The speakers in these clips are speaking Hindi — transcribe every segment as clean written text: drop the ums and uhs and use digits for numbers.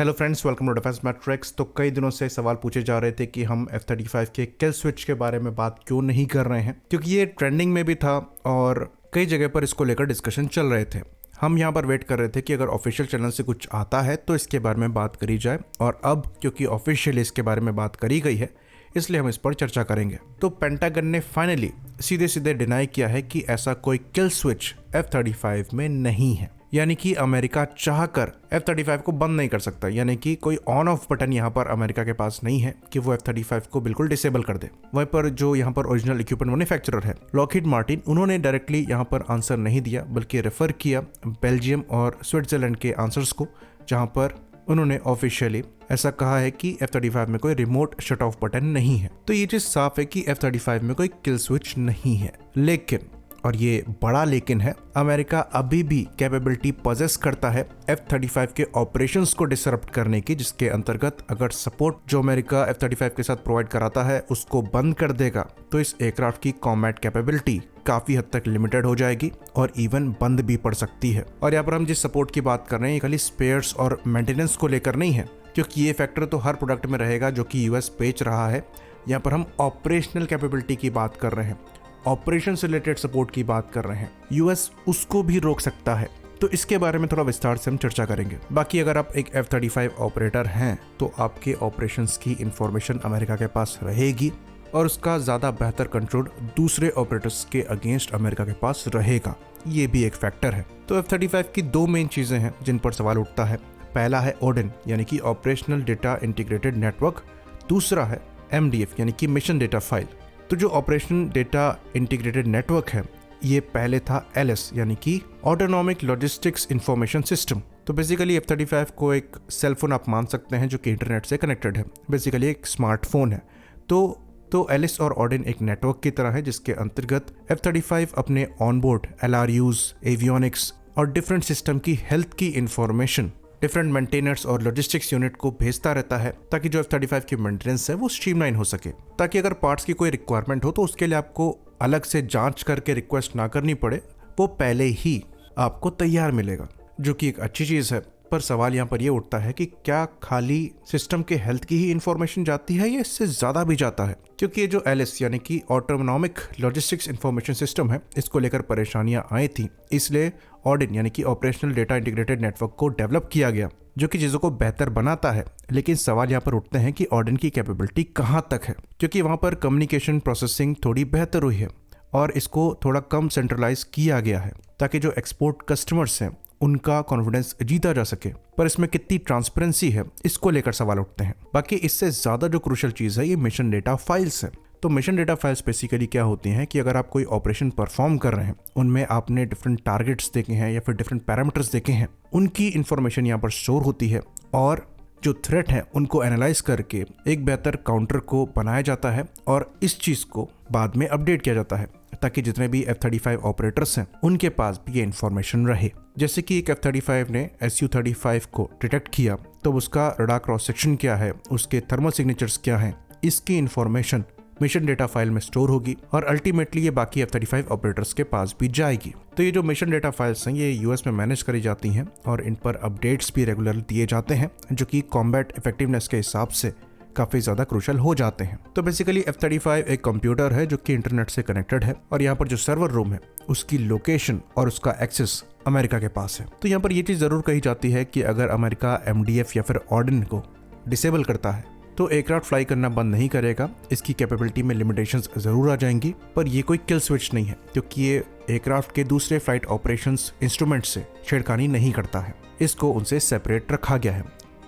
Hello friends, welcome to Defence Matrix. तो कई दिनों से सवाल पूछे जा रहे थे कि हम F-35 के किल स्विच के बारे में बात क्यों नहीं कर रहे हैं, क्योंकि ये ट्रेंडिंग में भी था और कई जगह पर इसको लेकर डिस्कशन चल रहे थे। हम यहाँ पर वेट कर रहे थे कि अगर ऑफिशियल चैनल से कुछ आता है तो इसके बारे में बात करी जाए, और अब क्योंकि ऑफिशियल इसके बारे में बात करी गई है इसलिए हम इस पर चर्चा करेंगे। तो पेंटागन ने फाइनली सीधे सीधे डिनाई किया है कि ऐसा कोई किल स्विच F-35 में नहीं है, यानी कि अमेरिका चाहकर F-35 को बंद नहीं कर सकता, यानी कि कोई ऑन ऑफ बटन यहाँ पर अमेरिका के पास नहीं है कि वो F-35 को बिल्कुल डिसेबल कर दे। वहीं पर जो यहाँ पर ओरिजिनल इक्विपमेंट मैन्युफैक्चरर है लॉकहीड मार्टिन, उन्होंने डायरेक्टली यहाँ पर आंसर नहीं दिया बल्कि रेफर किया बेल्जियम और स्विट्जरलैंड के आंसर्स को, जहाँ पर उन्होंने ऑफिशियली ऐसा कहा है कि F-35 में कोई रिमोट शट ऑफ बटन नहीं है। तो ये चीज साफ है कि F-35 में कोई किल स्विच नहीं है। लेकिन, और ये बड़ा लेकिन है, अमेरिका अभी भी कैपेबिलिटी पजेस करता है F-35 के ऑपरेशंस को डिसरप्ट करने की, जिसके अंतर्गत अगर सपोर्ट जो अमेरिका F-35 के साथ प्रोवाइड कराता है उसको बंद कर देगा तो इस एयरक्राफ्ट की कॉम्बैट कैपेबिलिटी काफी हद तक लिमिटेड हो जाएगी और इवन बंद भी पड़ सकती है। और यहाँ पर हम जिस सपोर्ट की बात कर रहे हैं ये खाली स्पेयर्स और मेंटेनेंस को लेकर नहीं है, क्योंकि ये फैक्टर तो हर प्रोडक्ट में रहेगा जो कि यूएस बेच रहा है। यहाँ पर हम ऑपरेशनल कैपेबिलिटी की बात कर रहे हैं, ऑपरेशन से रिलेटेड सपोर्ट की बात कर रहे हैं। यूएस उसको भी रोक सकता है, तो इसके बारे में थोड़ा विस्तार से हम चर्चा करेंगे। बाकी अगर आप एक F-35 ऑपरेटर हैं तो आपके ऑपरेशंस की इंफॉर्मेशन अमेरिका के पास रहेगी और उसका ज़्यादा बेहतर कंट्रोल दूसरे ऑपरेटर्स के अगेंस्ट अमेरिका के पास रहेगा, ये भी एक फैक्टर है। तो F-35 की दो मेन चीज़ें हैं जिन पर सवाल उठता है। पहला है ODIN यानी कि ऑपरेशनल डेटा इंटीग्रेटेड नेटवर्क, दूसरा है MDF यानी कि मिशन डेटा फाइल। तो जो ऑपरेशन डेटा इंटीग्रेटेड नेटवर्क है ये पहले था LS यानी कि ऑटोनॉमिक लॉजिस्टिक्स इंफॉर्मेशन सिस्टम। तो बेसिकली F-35 को एक सेलफोन आप मान सकते हैं जो कि इंटरनेट से कनेक्टेड है, बेसिकली एक स्मार्टफोन है। तो LS और ODIN एक नेटवर्क की तरह है जिसके अंतर्गत F-35 अपने ऑनबोर्ड LRUs, एवियोनिक्स और डिफरेंट सिस्टम की हेल्थ की इंफॉर्मेशन डिफरेंट मेंटेनर्स और लॉजिस्टिक्स यूनिट को भेजता रहता है, ताकि जो F-35 की मेंटेनेंस है वो स्ट्रीमलाइन हो सके, ताकि अगर पार्ट्स की कोई रिक्वायरमेंट हो तो उसके लिए आपको अलग से जांच करके रिक्वेस्ट ना करनी पड़े, वो पहले ही आपको तैयार मिलेगा, जो कि एक अच्छी चीज़ है। पर सवाल यहाँ पर ये उठता है कि क्या खाली सिस्टम के हेल्थ की ही इंफॉर्मेशन जाती है या इससे ज़्यादा भी जाता है, क्योंकि ये जो LS यानी कि ऑटोनॉमिक लॉजिस्टिक्स इंफॉर्मेशन सिस्टम है इसको लेकर परेशानियां आई थी, इसलिए ODIN यानी कि ऑपरेशनल डेटा इंटीग्रेटेड नेटवर्क को डेवलप किया गया, जो कि चीज़ों को बेहतर बनाता है। लेकिन सवाल यहाँ पर उठते हैं कि ODIN की कैपेबिलिटी कहाँ तक है, क्योंकि वहाँ पर कम्युनिकेशन प्रोसेसिंग थोड़ी बेहतर हुई है और इसको थोड़ा कम सेंट्रलाइज किया गया है ताकि जो एक्सपोर्ट कस्टमर्स हैं उनका कॉन्फिडेंस जीता जा सके। पर इसमें कितनी ट्रांसपेरेंसी है इसको लेकर सवाल उठते हैं। बाकी इससे ज़्यादा जो क्रूशियल चीज़ है ये मिशन डेटा फाइल्स है। तो मिशन डेटा फाइल्स बेसिकली क्या होती हैं कि अगर आप कोई ऑपरेशन परफॉर्म कर रहे हैं, उनमें आपने डिफरेंट टारगेट्स देखे हैं या फिर डिफरेंट पैरामीटर्स देखे हैं, उनकी इंफॉर्मेशन यहाँ पर स्टोर होती है और जो थ्रेट है उनको एनालाइज करके एक बेहतर काउंटर को बनाया जाता है और इस चीज़ को बाद में अपडेट किया जाता है ताकि जितने भी F-35 ऑपरेटर्स हैं उनके पास भी ये इन्फॉर्मेशन रहे। जैसे कि एक F-35 ने Su-35 को डिटेक्ट किया तो उसका रडार क्रॉस सेक्शन क्या है, उसके थर्मल सिग्नेचर्स क्या हैं, इसकी इन्फॉर्मेशन मिशन डेटा फाइल में स्टोर होगी और अल्टीमेटली ये बाकी F-35 ऑपरेटर्स के पास भी जाएगी। तो ये जो मिशन डेटा फाइल्स हैं ये यूएस में मैनेज करी जाती हैं और इन पर अपडेट्स भी रेगुलर दिए जाते हैं, जो कि कॉम्बैट इफेक्टिवनेस के हिसाब से काफी ज्यादा क्रूशियल हो जाते हैं। तो बेसिकली F-35 एक कंप्यूटर है जो कि इंटरनेट से कनेक्टेड है और यहाँ पर जो सर्वर रूम है उसकी लोकेशन और उसका एक्सेस अमेरिका के पास है। तो यहाँ पर ये चीज जरूर कही जाती है कि अगर अमेरिका MDF या फिर ODIN को डिसेबल करता है तो एयरक्राफ्ट फ्लाई करना बंद नहीं करेगा, इसकी कैपेबिलिटी में लिमिटेशंस जरूर आ जाएंगी, पर ये कोई किल स्विच नहीं है क्योंकि ये एयरक्राफ्ट के दूसरे फ्लाइट ऑपरेशंस इंस्ट्रूमेंट से छेड़खानी नहीं करता है, इसको उनसे सेपरेट रखा गया है।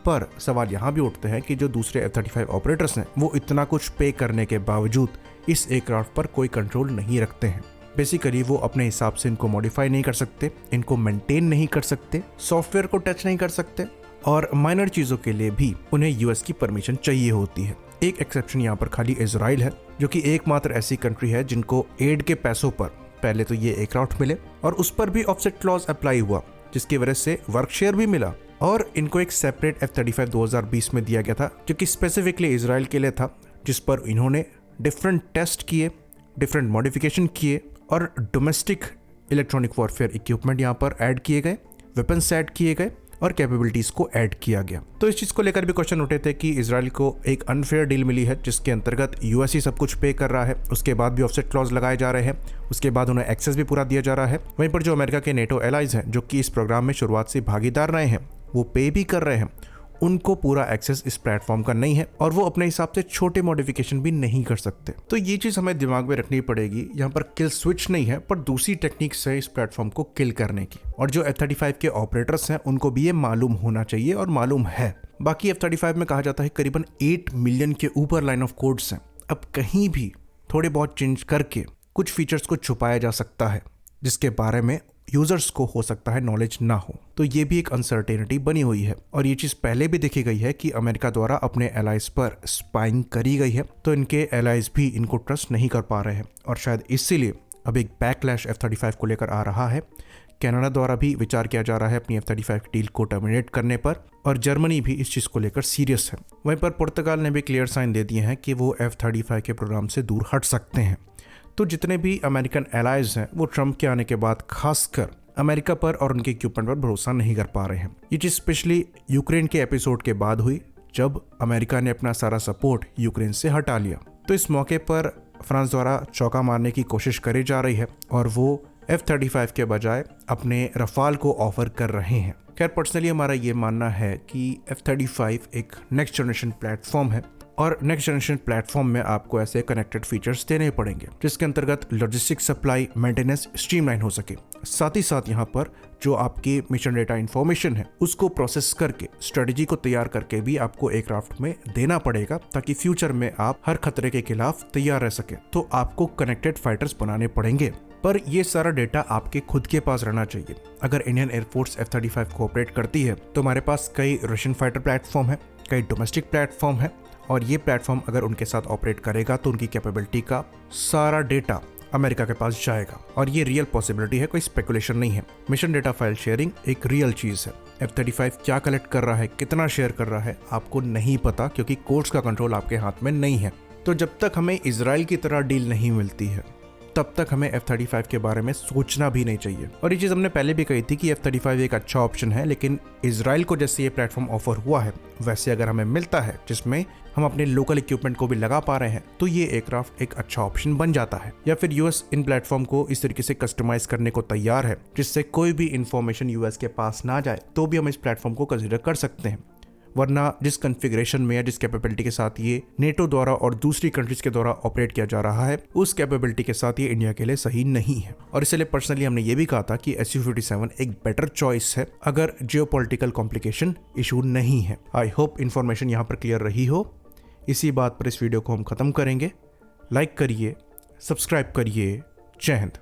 पर सवाल यहाँ भी उठते हैं कि जो दूसरे F-35 ऑपरेटर्स हैं वो इतना कुछ पे करने के बावजूद इस एयरक्राफ्ट पर कोई कंट्रोल नहीं रखते हैं। बेसिकली वो अपने हिसाब से इनको मॉडिफाई नहीं कर सकते, इनको मेंटेन नहीं कर सकते, सॉफ्टवेयर को टच नहीं कर सकते और माइनर चीज़ों के लिए भी उन्हें यूएस की परमिशन चाहिए होती है। एक एक्सेप्शन यहाँ पर खाली इजराइल है, जो कि एकमात्र ऐसी कंट्री है जिनको एड के पैसों पर पहले तो ये एयरक्राफ्ट मिले और उस पर भी ऑफसेट क्लॉज अप्लाई हुआ, जिसकी वजह से वर्क शेयर भी मिला और इनको एक सेपरेट F-35 2020 में दिया गया था जो कि स्पेसिफिकली इजराइल के लिए था, जिस पर इन्होंने डिफरेंट टेस्ट किए, डिफरेंट मॉडिफिकेशन किए और डोमेस्टिक इलेक्ट्रॉनिक वॉरफेयर इक्विपमेंट यहाँ पर ऐड किए गए, वेपन्स ऐड किए गए और कैपेबिलिटीज को ऐड किया गया। तो इस चीज को लेकर भी क्वेश्चन उठे थे कि इजराइल को एक अनफेयर डील मिली है जिसके अंतर्गत यूएस ही सब कुछ पे कर रहा है, उसके बाद भी ऑफसेट क्लॉज लगाए जा रहे हैं, उसके बाद उन्हें एक्सेस भी पूरा दिया जा रहा है। वहीं पर जो अमेरिका के नेटो एलाइज हैं जो कि इस प्रोग्राम में शुरुआत से भागीदार रहे हैं, वो पे भी कर रहे हैं, उनको पूरा एक्सेस इस प्लेटफॉर्म का नहीं है और वो अपने हिसाब से छोटे मॉडिफिकेशन भी नहीं कर सकते। तो ये चीज हमें दिमाग में रखनी पड़ेगी। यहाँ पर किल स्विच नहीं है पर दूसरी टेक्निक्स है इस प्लेटफॉर्म को किल करने की, और जो F-35 के ऑपरेटर्स हैं उनको भी ये मालूम होना चाहिए और मालूम है। बाकी F-35 में कहा जाता है करीबन 8 मिलियन के ऊपर लाइन ऑफ कोड्स हैं। अब कहीं भी थोड़े बहुत चेंज करके कुछ फीचर्स को छुपाया जा सकता है जिसके बारे में यूजर्स को हो सकता है नॉलेज ना हो। तो ये भी एक अनसर्टेनिटी बनी हुई है और ये चीज पहले भी देखी गई है कि अमेरिका द्वारा अपने एलाइज पर स्पाइंग करी गई है, तो इनके एलाइज भी इनको ट्रस्ट नहीं कर पा रहे हैं और शायद इसीलिए अब एक बैकलैश F-35 को लेकर आ रहा है। कनाडा द्वारा भी विचार किया जा रहा है अपनी F-35 डील को टर्मिनेट करने पर, और जर्मनी भी इस चीज को लेकर सीरियस है। वहीं पर पुर्तगाल ने भी क्लियर साइन दे दिए हैं कि वो F-35 के प्रोग्राम से दूर हट सकते हैं। तो जितने भी अमेरिकन एलाइज हैं वो ट्रंप के आने के बाद खासकर अमेरिका पर और उनके इक्विपमेंट पर भरोसा नहीं कर पा रहे हैं। ये चीज स्पेशली यूक्रेन के एपिसोड के बाद हुई जब अमेरिका ने अपना सारा सपोर्ट यूक्रेन से हटा लिया। तो इस मौके पर फ्रांस द्वारा चौका मारने की कोशिश करी जा रही है और वो F-35 के बजाय अपने रफाल को ऑफर कर रहे हैं। खैर पर्सनली हमारा ये मानना है कि F-35 एक नेक्स्ट जनरेशन प्लेटफॉर्म है और नेक्स्ट जनरेशन प्लेटफॉर्म में आपको ऐसे कनेक्टेड फीचर्स देने पड़ेंगे जिसके अंतर्गत लॉजिस्टिक सप्लाई मेंटेनेंस स्ट्रीमलाइन हो सके। साथ ही साथ यहाँ पर जो आपकी मिशन डेटा इंफॉर्मेशन है उसको प्रोसेस करके स्ट्रेटेजी को तैयार करके भी आपको एयरक्राफ्ट में देना पड़ेगा ताकि फ्यूचर में आप हर खतरे के खिलाफ तैयार रह सके। तो आपको कनेक्टेड फाइटर्स बनाने पड़ेंगे, पर ये सारा डेटा आपके खुद के पास रहना चाहिए। अगर इंडियन एयरफोर्स F-35 को ऑपरेट करती है तो हमारे पास कई रशियन फाइटर प्लेटफॉर्म है, कई डोमेस्टिक प्लेटफॉर्म है, और ये प्लेटफॉर्म अगर उनके साथ ऑपरेट करेगा तो उनकी कैपेबिलिटी का सारा डेटा अमेरिका के पास जाएगा और ये रियल पॉसिबिलिटी है, कोई स्पेकुलेशन नहीं है। मिशन डेटा फाइल शेयरिंग एक रियल चीज है। F-35 क्या कलेक्ट कर रहा है, कितना शेयर कर रहा है, आपको नहीं पता क्योंकि कोर्ट्स का कंट्रोल आपके हाथ में नहीं है। तो जब तक हमें इजराइल की तरह डील नहीं मिलती है तब तक हमें F-35 के बारे में सोचना भी नहीं चाहिए। और ये चीज़ हमने पहले भी कही थी कि F-35 एक अच्छा ऑप्शन है, लेकिन इजराइल को जैसे ये प्लेटफॉर्म ऑफर हुआ है वैसे अगर हमें मिलता है जिसमें हम अपने लोकल इक्विपमेंट को भी लगा पा रहे हैं तो ये एयरक्राफ्ट एक अच्छा ऑप्शन बन जाता है। या फिर यूएस इन प्लेटफॉर्म को इस तरीके से कस्टमाइज करने को तैयार है जिससे कोई भी इंफॉर्मेशन यूएस के पास ना जाए तो भी हम इस प्लेटफॉर्म को कंसिडर कर सकते हैं। वरना जिस कॉन्फ़िगरेशन में या जिस कैपेबिलिटी के साथ ये नेटो द्वारा और दूसरी कंट्रीज के द्वारा ऑपरेट किया जा रहा है उस कैपेबिलिटी के साथ ये इंडिया के लिए सही नहीं है। और इसलिए पर्सनली हमने ये भी कहा था कि Su-57 एक बेटर चॉइस है अगर जियोपॉलिटिकल कॉम्प्लिकेशन इशू नहीं है। आई होप इन्फॉर्मेशन यहाँ पर क्लियर रही हो। इसी बात पर इस वीडियो को हम खत्म करेंगे। लाइक करिए, सब्सक्राइब करिए। जय हिंद।